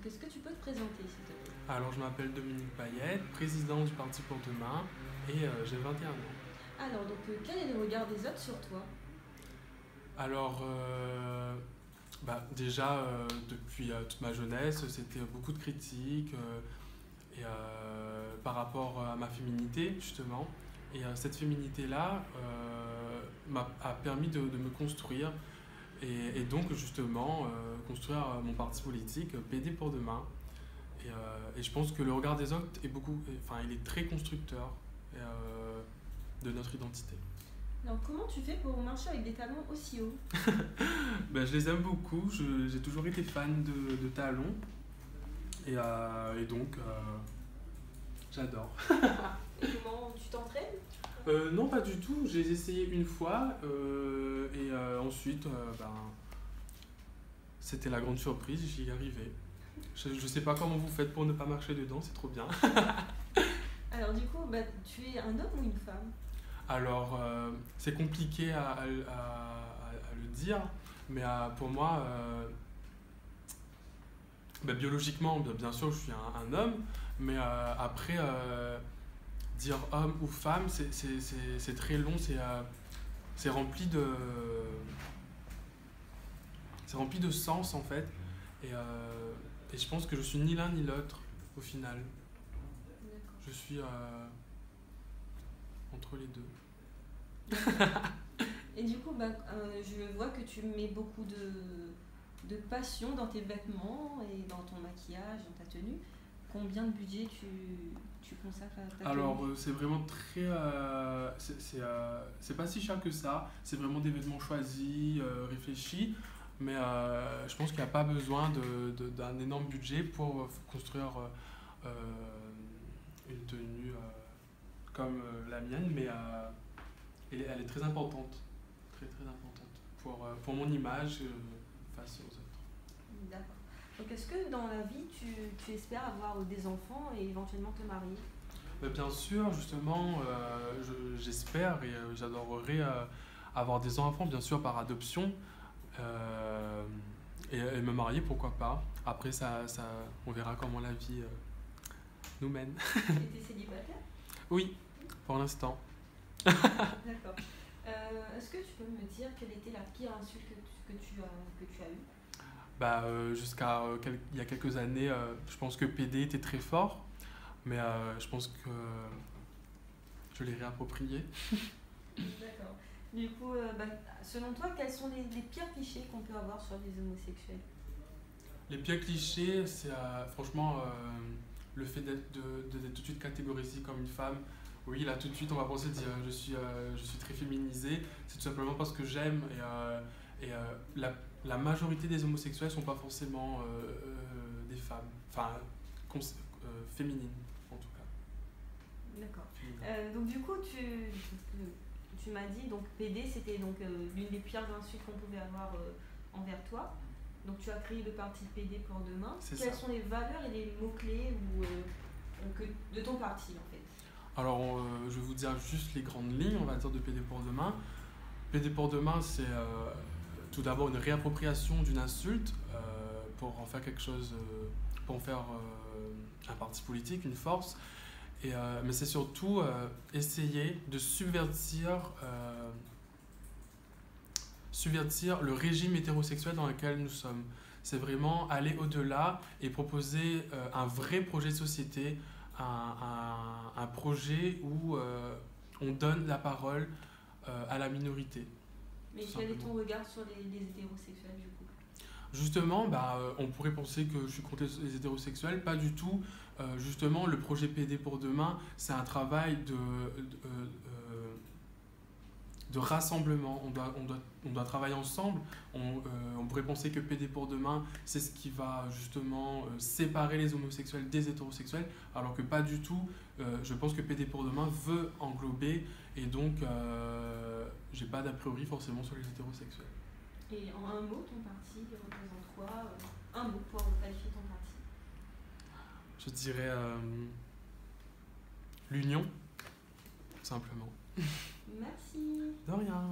Donc est-ce que tu peux te présenter s'il te plaît? Alors, je m'appelle Dominique Payette, président du Parti pour Demain, et j'ai 21 ans. Alors, donc quel est le regard des autres sur toi? Alors, déjà, depuis toute ma jeunesse, c'était beaucoup de critiques par rapport à ma féminité, justement. Et cette féminité-là a permis de me construire et donc, justement, construire mon parti politique, PD pour Demain. Et je pense que le regard des autres il est très constructeur de notre identité. Alors, comment tu fais pour marcher avec des talons aussi hauts? Ben, je les aime beaucoup, j'ai toujours été fan de talons et donc j'adore. Et comment tu t'entraînes? Non, pas du tout, j'ai essayé une fois et ensuite c'était la grande surprise, j'y arrivais. Je sais pas comment vous faites pour ne pas marcher dedans, c'est trop bien. Alors, du coup, tu es un homme ou une femme? Alors, c'est compliqué à le dire, mais pour moi, biologiquement, bien sûr, je suis un homme, mais après, dire homme ou femme, c'est très long, c'est rempli de sens en fait, et je pense que je suis ni l'un ni l'autre au final. D'accord. Je suis entre les deux. Et du coup, je vois que tu mets beaucoup de passion dans tes vêtements et dans ton maquillage, dans ta tenue. Combien de budget tu consacres à ta tenue? Alors, c'est vraiment très. C'est pas si cher que ça. C'est vraiment des vêtements choisis, réfléchis. Mais je pense qu'il n'y a pas besoin d'un énorme budget pour construire une tenue comme la mienne. Mais elle est très importante. Très, très importante pour mon image face aux autres. D'accord. Donc, est-ce que dans la vie, tu espères avoir des enfants et éventuellement te marier? Bien sûr, justement, j'espère et j'adorerais avoir des enfants, bien sûr, par adoption et me marier, pourquoi pas. Après, on verra comment la vie nous mène. Et t'es célibataire? Oui, pour l'instant. D'accord. Est-ce que tu peux me dire quelle était la pire insulte que tu as eue? Jusqu'à il y a quelques années, je pense que PD était très fort, mais je pense que je l'ai réapproprié. D'accord. Du coup, selon toi, quels sont les pires clichés qu'on peut avoir sur les homosexuels? Les pires clichés, c'est franchement le fait d'être tout de suite catégorisé comme une femme. Oui, là tout de suite on va penser dire je suis très féminisée, c'est tout simplement parce que j'aime la majorité des homosexuels sont pas forcément des femmes, enfin féminines en tout cas. D'accord. Donc du coup, tu m'as dit donc PD c'était donc l'une des pires insultes qu'on pouvait avoir envers toi. Donc tu as créé le parti PD pour demain. Quelles sont les valeurs et les mots-clés de ton parti en fait? Alors je vais vous dire juste les grandes lignes, on va dire, de PD pour demain. PD pour demain, c'est tout d'abord une réappropriation d'une insulte pour en faire quelque chose, pour en faire un parti politique, une force. Mais c'est surtout essayer de subvertir le régime hétérosexuel dans lequel nous sommes. C'est vraiment aller au-delà et proposer un vrai projet de société, un projet où on donne la parole à la minorité. Mais quel est ton regard sur les hétérosexuels du coup? Justement, on pourrait penser que je suis contre les hétérosexuels, pas du tout. Justement, le projet PD pour demain, c'est un travail de rassemblement. On doit travailler ensemble. On pourrait penser que PD pour demain, c'est ce qui va justement séparer les homosexuels des hétérosexuels, alors que pas du tout. Je pense que PD pour demain veut englober, et donc j'ai pas d'a priori forcément sur les hétérosexuels. Et en un mot, ton parti représente quoi? Un mot pour qualifier ton parti? Je dirais l'union, tout simplement. Merci. De rien.